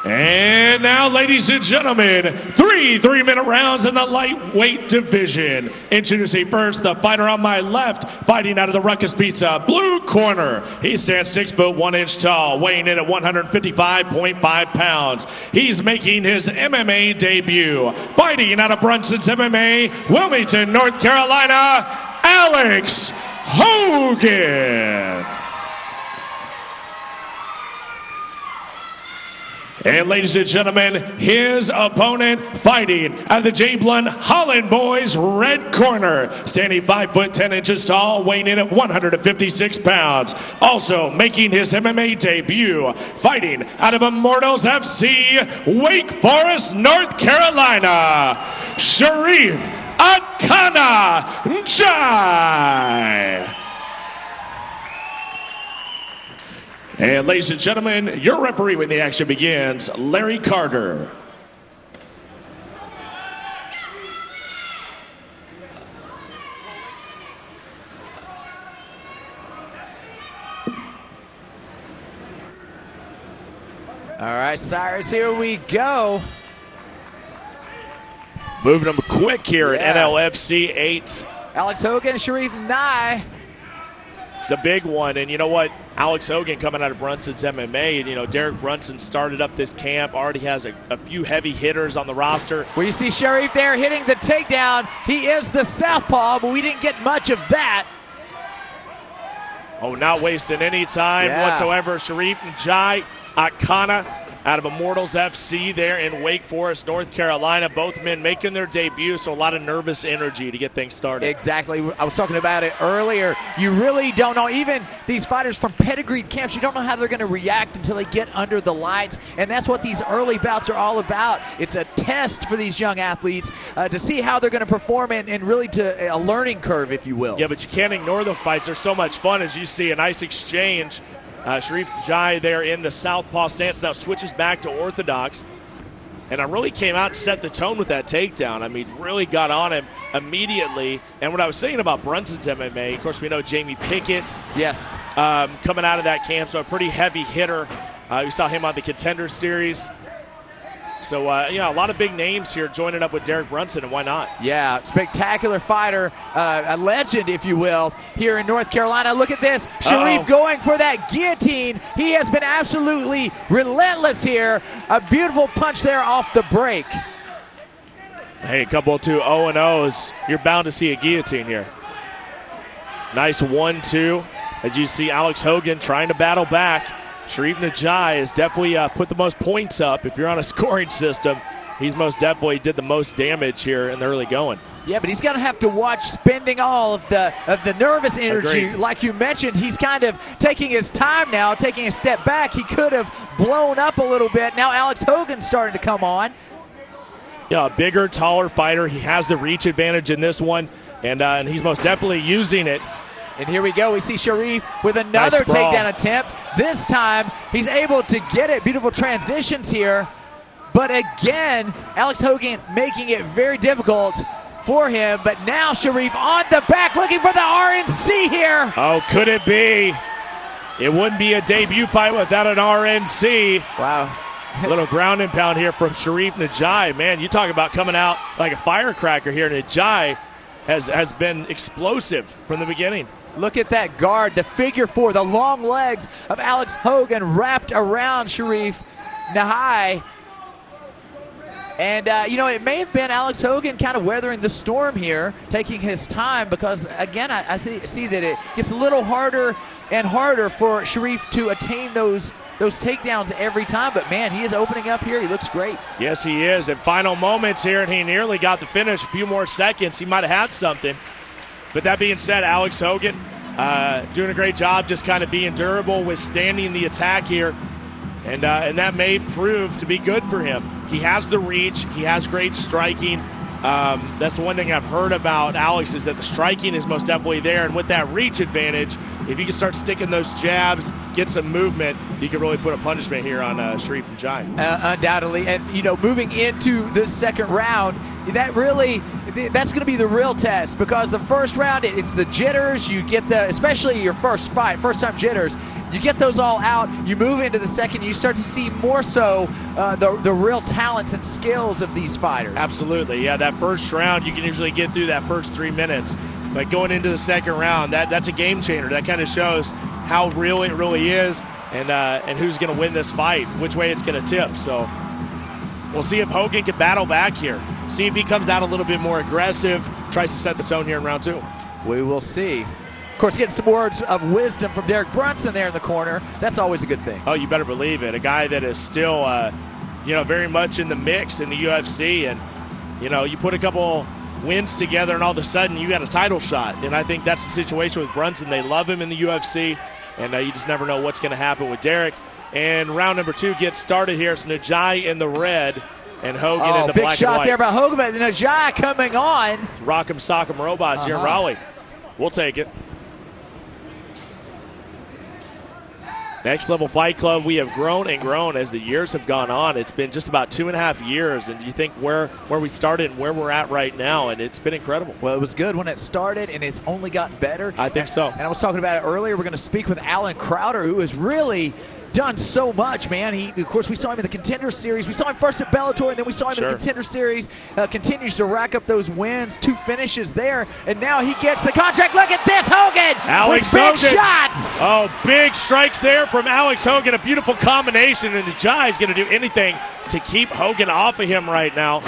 And now, ladies and gentlemen, three-minute rounds in the lightweight division. Introducing first the fighter on my left, fighting out of the Ruckus Pizza blue corner. He stands 6 foot 1 inch tall, weighing in at 155.5 pounds. He's making his MMA debut, fighting out of Brunson's MMA, Wilmington, North Carolina, Alex Hogan. And ladies and gentlemen, his opponent fighting at the J. Blunt Holland Boys red corner, standing 5 foot 10 inches tall, weighing in at 156 pounds. Also making his MMA debut, fighting out of Immortals FC, Wake Forest, North Carolina, Sherrif Njie. And ladies and gentlemen, your referee when the action begins, Larry Carter. All right, Cyrus, here we go. Moving them quick here at NLFC8. Alex Hogan, Sherrif Njie. It's a big one, and you know what? Alex Hogan coming out of Brunson's MMA, and you know, Derek Brunson started up this camp, already has a few heavy hitters on the roster. Well, you see Sherrif there hitting the takedown. He is the southpaw, but we didn't get much of that. Oh, not wasting any time whatsoever. Sherrif Njie, Akana, out of Immortals FC there in Wake Forest, North Carolina. Both men making their debut, so a lot of nervous energy to get things started. Exactly. I was talking about it earlier. You really don't know. Even these fighters from pedigreed camps, you don't know how they're going to react until they get under the lights, and that's what these early bouts are all about. It's a test for these young athletes to see how they're going to perform and really to a learning curve, if you will. Yeah, but you can't ignore the fights. They're so much fun, as you see a nice exchange. Sherrif Njie there in the southpaw stance, now switches back to orthodox. And I really came out and set the tone with that takedown. I mean, really got on him immediately. And what I was saying about Brunson's MMA, of course, we know Jamie Pickett. Yes. Coming out of that camp, so a pretty heavy hitter. We saw him on the Contender Series. So, a lot of big names here joining up with Derek Brunson, and why not? Yeah, spectacular fighter, a legend, if you will, here in North Carolina. Look at this. Sherrif going for that guillotine. He has been absolutely relentless here. A beautiful punch there off the break. Hey, a couple of 2 0-0s. You're bound to see a guillotine here. Nice 1-2. As you see Alex Hogan trying to battle back. Sherrif Njie has definitely put the most points up. If you're on a scoring system, he's most definitely did the most damage here in the early going. Yeah, but he's going to have to watch spending all of the nervous energy. Agreed. Like you mentioned, he's kind of taking his time now, taking a step back. He could have blown up a little bit. Now Alex Hogan's starting to come on. Yeah, a bigger, taller fighter. He has the reach advantage in this one, and he's most definitely using it. And here we go. We see Sherrif with another takedown attempt. This time, he's able to get it. Beautiful transitions here. But again, Alex Hogan making it very difficult for him. But now Sherrif on the back looking for the RNC here. Oh, could it be? It wouldn't be a debut fight without an RNC. Wow. A little ground and pound here from Sherrif Njie. Man, you talk about coming out like a firecracker here. Njie has been explosive from the beginning. Look at that guard, the figure four, the long legs of Alex Hogan wrapped around Sherrif Njie. And, it may have been Alex Hogan kind of weathering the storm here, taking his time, because, again, I see that it gets a little harder and harder for Sherrif to attain those takedowns every time. But, man, he is opening up here. He looks great. Yes, he is. In final moments here, and he nearly got the finish. A few more seconds, he might have had something. But that being said, Alex Hogan doing a great job just kind of being durable, withstanding the attack here. And that may prove to be good for him. He has the reach. He has great striking. That's the one thing I've heard about Alex is that the striking is most definitely there. And with that reach advantage, if you can start sticking those jabs, get some movement, you can really put a punishment here on Sherrif Njie. Undoubtedly. And, moving into this second round, that really – that's going to be the real test, because the first round, it's the jitters. You get especially your first fight, first-time jitters. You get those all out. You move into the second. You start to see more so the real talents and skills of these fighters. Absolutely, yeah. That first round, you can usually get through that first 3 minutes. But going into the second round, that's a game changer. That kind of shows how real it really is, and who's going to win this fight, which way it's going to tip. So we'll see if Hogan can battle back here. See if he comes out a little bit more aggressive, tries to set the tone here in round 2. We will see. Of course, getting some words of wisdom from Derek Brunson there in the corner. That's always a good thing. Oh, you better believe it. A guy that is still, very much in the mix in the UFC. And, you put a couple wins together and all of a sudden you got a title shot. And I think that's the situation with Brunson. They love him in the UFC. And you just never know what's going to happen with Derek. And round number 2 gets started here. It's Njie in the red and Hogan in the black and white. Big shot there by Hogan, but Njie coming on. Rock'em sock'em robots here in Raleigh. We'll take it. Next Level Fight Club, we have grown and grown as the years have gone on. It's been just about 2.5 years, and you think where we started and where we're at right now, and it's been incredible. Well, it was good when it started, and it's only gotten better. I think so. And I was talking about it earlier. We're going to speak with Alan Crowder, who has really done so much, man. Of course, we saw him in the Contender Series. We saw him first at Bellator, and then we saw him in the Contender Series. Continues to rack up those wins, 2 finishes there, and now he gets the contract. Look at this, Hogan! Alex with Hogan. Big shots! Oh, big strikes there from Alex Hogan. A beautiful combination, and Njie is going to do anything to keep Hogan off of him right now.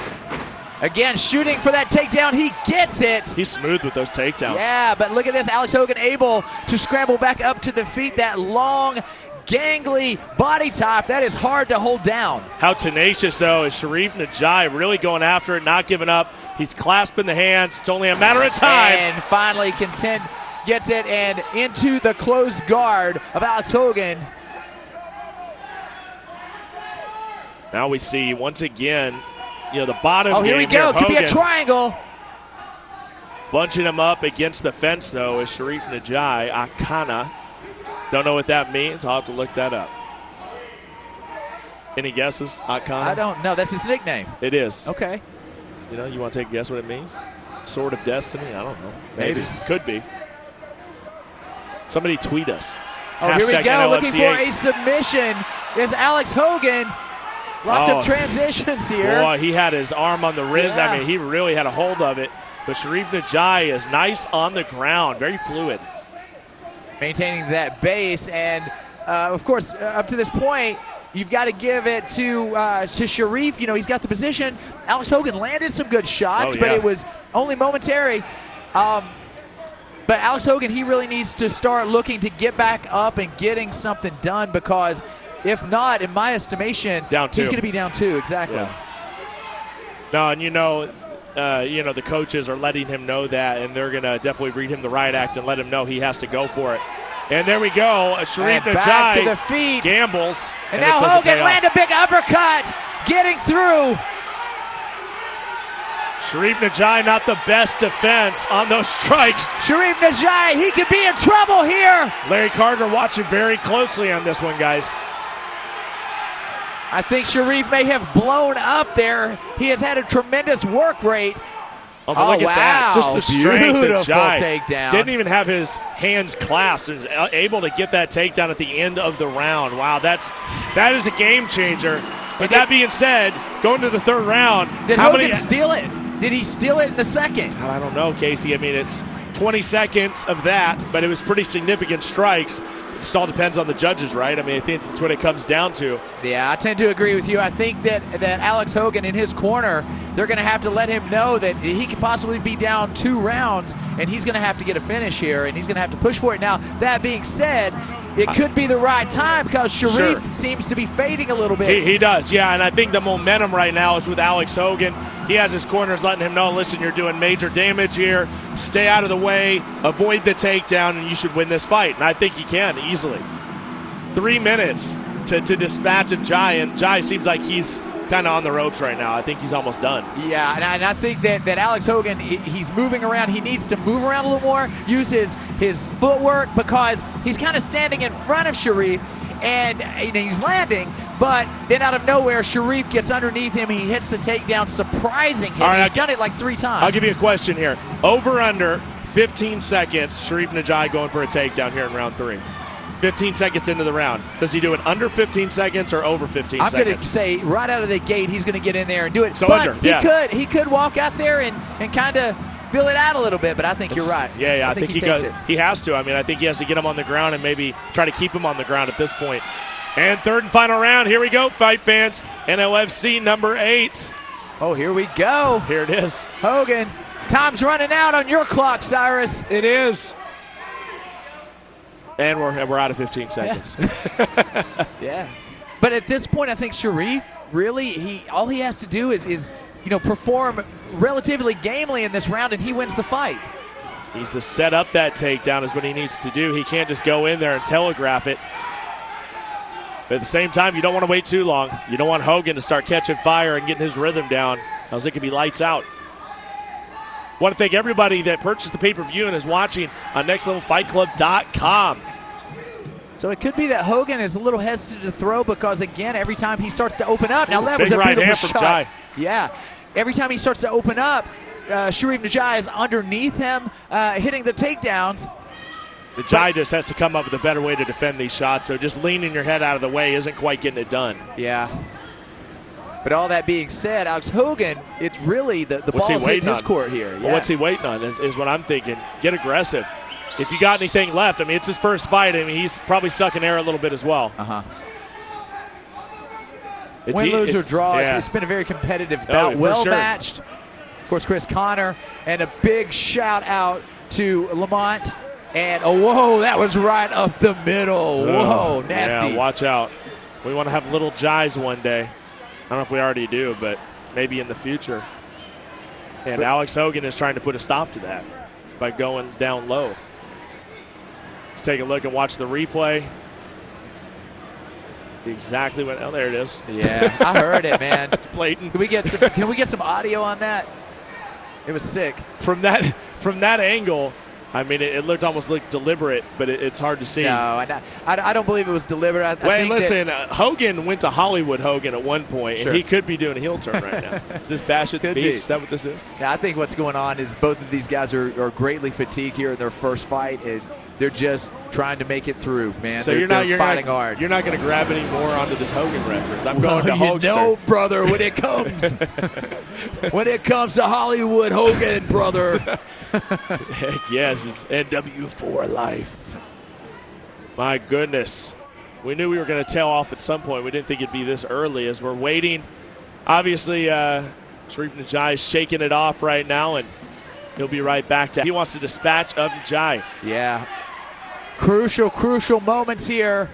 Again, shooting for that takedown. He gets it. He's smooth with those takedowns. Yeah, but look at this. Alex Hogan able to scramble back up to the feet. That long, gangly body top, that is hard to hold down. How tenacious, though, is Sherrif Njie really going after it, not giving up. He's clasping the hands. It's only a matter of time. And finally, gets it and into the closed guard of Alex Hogan. Now we see, once again, the bottom game. Oh, here we go. Could be a triangle. Bunching him up against the fence, though, is Sherrif Njie. Akana. Don't know what that means. I'll have to look that up. Any guesses, Akana? I don't know. That's his nickname. It is. Okay. You want to take a guess what it means? Sword of Destiny? I don't know. Maybe. Could be. Somebody tweet us. Oh, here we go. NLFC8. Looking for a submission is Alex Hogan. Lots of transitions here. Boy, he had his arm on the wrist. Yeah. I mean, he really had a hold of it. But Sherrif Njie is nice on the ground. Very fluid. Maintaining that base. And, of course, up to this point, you've got to give it to Sherrif. He's got the position. Alex Hogan landed some good shots, but it was only momentary. But Alex Hogan, he really needs to start looking to get back up and getting something done, because if not, in my estimation, down 2. He's going to be down 2, exactly. Yeah. No, and the coaches are letting him know that, and they're going to definitely read him the riot act and let him know he has to go for it. And there we go. Sherrif back to Njie the feet. gambles. And now Hogan land a big uppercut, getting through. Sherrif Njie, not the best defense on those strikes. Sherrif Njie, he could be in trouble here. Larry Carter watching very closely on this one, guys. I think Sherrif may have blown up there. He has had a tremendous work rate. Oh, look at that. Just the strength of Beautiful Njie. takedown. Didn't even have his hands clasped and was able to get that takedown at the end of the round. Wow, that is a game changer. But that being said, going to the third round. Did Hogan steal it? Did he steal it in the second? I don't know, Casey. I mean, it's 20 seconds of that, but it was pretty significant strikes. It just all depends on the judges, right? I mean, I think that's what it comes down to. Yeah, I tend to agree with you. I think that Alex Hogan in his corner, they're going to have to let him know that he could possibly be down 2 rounds, and he's going to have to get a finish here, and he's going to have to push for it. Now, that being said, it could be the right time, because Sherrif seems to be fading a little bit. He does, yeah, and I think the momentum right now is with Alex Hogan. He has his corners letting him know, listen, you're doing major damage here. Stay out of the way, avoid the takedown, and you should win this fight. And I think he can easily. 3 minutes to dispatch Njie, and Njie seems like he's kind of on the ropes right now. I think he's almost done. Yeah, and I think that Alex Hogan, he's moving around. He needs to move around a little more, use his footwork, because he's kind of standing in front of Sherrif, and he's landing, But then out of nowhere, Sherrif gets underneath him. He hits the takedown. Surprising hit. He's done it like 3 times. I'll give you a question here. Over under 15 seconds, Sherrif Njie going for a takedown here in round 3. 15 seconds into the round. Does he do it under 15 seconds or over 15 seconds? I'm going to say right out of the gate he's going to get in there and do it. So but under, he could walk out there and kind of fill it out a little bit, but I think you're right. Yeah, I think he takes it. He has to. I mean, I think he has to get him on the ground and maybe try to keep him on the ground at this point. And third and final round. Here we go, fight fans. NLFC number 8. Oh, here we go. Here it is. Hogan, time's running out on your clock, Cyrus. It is. And we're out of 15 seconds. Yeah. But at this point, I think Sherrif, really, all he has to do is perform relatively gamely in this round, and he wins the fight. He needs to set up that takedown is what he needs to do. He can't just go in there and telegraph it. But at the same time, you don't want to wait too long. You don't want Hogan to start catching fire and getting his rhythm down, else it could be lights out. I want to thank everybody that purchased the pay-per-view and is watching on nextlevelfightclub.com. So it could be that Hogan is a little hesitant to throw because, again, every time he starts to open up. Now, that was a beautiful shot. Yeah. Every time he starts to open up, Sherrif Njie is underneath him, hitting the takedowns. Njie just has to come up with a better way to defend these shots, so just leaning your head out of the way isn't quite getting it done. Yeah. But all that being said, Alex Hogan, it's really the ball's in his court here. Well, what's he waiting on is what I'm thinking. Get aggressive. If you got anything left, I mean, it's his first fight. I mean, he's probably sucking air a little bit as well. Win, lose, or draw. Yeah. It's been a very competitive bout, well-matched. Of course, Chris Connor, and a big shout-out to Lamont. And, whoa, that was right up the middle. Whoa, nasty. Yeah, watch out. We want to have little Njies one day. I don't know if we already do, but maybe in the future. And Alex Hogan is trying to put a stop to that by going down low. Let's take a look and watch the replay. Exactly what. Oh, there it is. Yeah, I heard it, man. It's blatant. Can we get some audio on that? It was sick. From that angle, I mean, it looked almost like deliberate, but it's hard to see. No, I don't believe it was deliberate. Hogan went to Hollywood Hogan at one point, Sure. and he could be doing a heel turn right now. Is this Bash at the Beach? Is that what this is? Yeah, I think what's going on is both of these guys are greatly fatigued here in their first fight, and they're just trying to make it through, man. So they're fighting hard. You're not going to grab any more onto this Hogan reference. I'm going to Hogan. No, brother, when it comes to Hollywood Hogan, brother. Heck yes, it's NW4 life. My goodness. We knew we were going to tail off at some point. We didn't think it'd be this early as we're waiting. Obviously, Sherrif Njie is shaking it off right now, and he'll be right back to. He wants to dispatch of Njie. Yeah. Crucial moments here.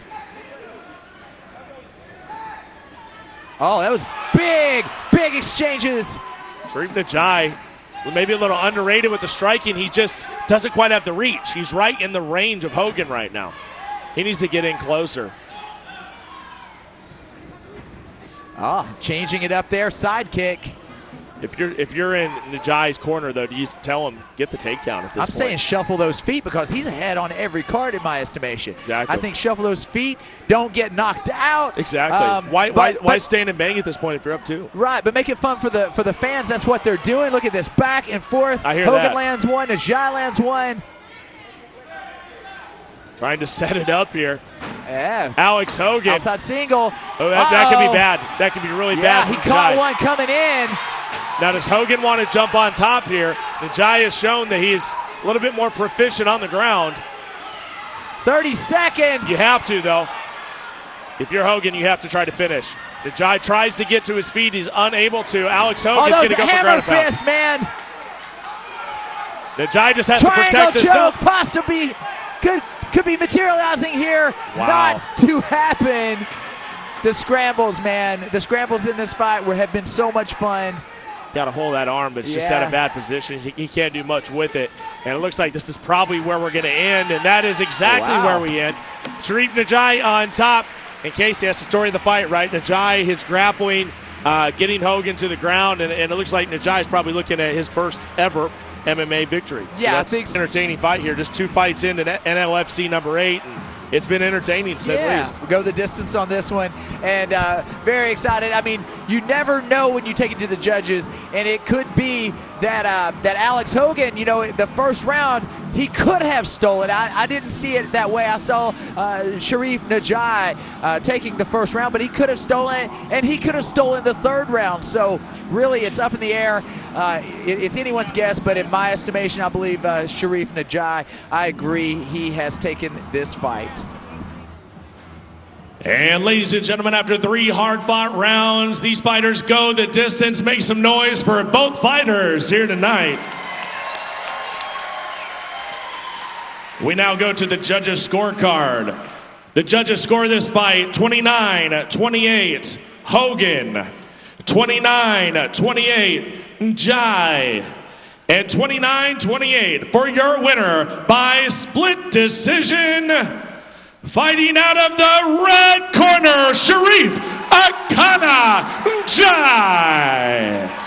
Oh, that was big exchanges. Sherrif Njie, maybe a little underrated with the striking. He just doesn't quite have the reach. He's right in the range of Hogan right now. He needs to get in closer. Changing it up there, sidekick. If you're in Njie's corner, though, do you tell him get the takedown at this point? I'm saying shuffle those feet because he's ahead on every card in my estimation. Exactly. I think shuffle those feet, don't get knocked out. Exactly. Why stand and bang at this point if you're up 2? Right, but make it fun for the fans. That's what they're doing. Look at this back and forth. I hear Hogan that. lands one, Njie lands one. Trying to set it up here. Yeah. Alex Hogan. Outside single. Oh, that could be bad. That could be really bad. Yeah, he caught one coming in. Now, does Hogan want to jump on top here? Njie has shown that he's a little bit more proficient on the ground. 30 seconds. You have to, though. If you're Hogan, you have to try to finish. Njie tries to get to his feet. He's unable to. Alex Hogan's going to go for ground and pound. Fist, man. Njie just has to protect himself. Possibly could be materializing here. Wow. Not to happen. The scrambles, man. The scrambles in this fight have been so much fun. Got to hold that arm, but it's just at a bad position. He can't do much with it. And it looks like this is probably where we're going to end, and that is exactly where we end. Sherrif Njie on top. And Casey, that's the story of the fight, right? Njie, his grappling, getting Hogan to the ground, and it looks like Njie is probably looking at his first ever MMA victory. So Yeah, that's I think so. an entertaining fight here. Just 2 fights into NLFC number 8. And it's been entertaining, to say the least. We'll go the distance on this one, and very excited. I mean, you never know when you take it to the judges, and it could be that that Alex Hogan, the first round, he could have stolen. I didn't see it that way. I saw Sherrif Njie taking the first round, but he could have stolen it, and he could have stolen the third round. So really, it's up in the air. It's anyone's guess, but in my estimation, I believe Sherrif Njie, I agree, he has taken this fight. And ladies and gentlemen, after 3 hard-fought rounds, these fighters go the distance. Make some noise for both fighters here tonight. We now go to the judges' scorecard. The judges score this fight 29-28 Hogan, 29-28 Njie, and 29-28 for your winner by split decision. Fighting out of the red corner, Sherrif Njie.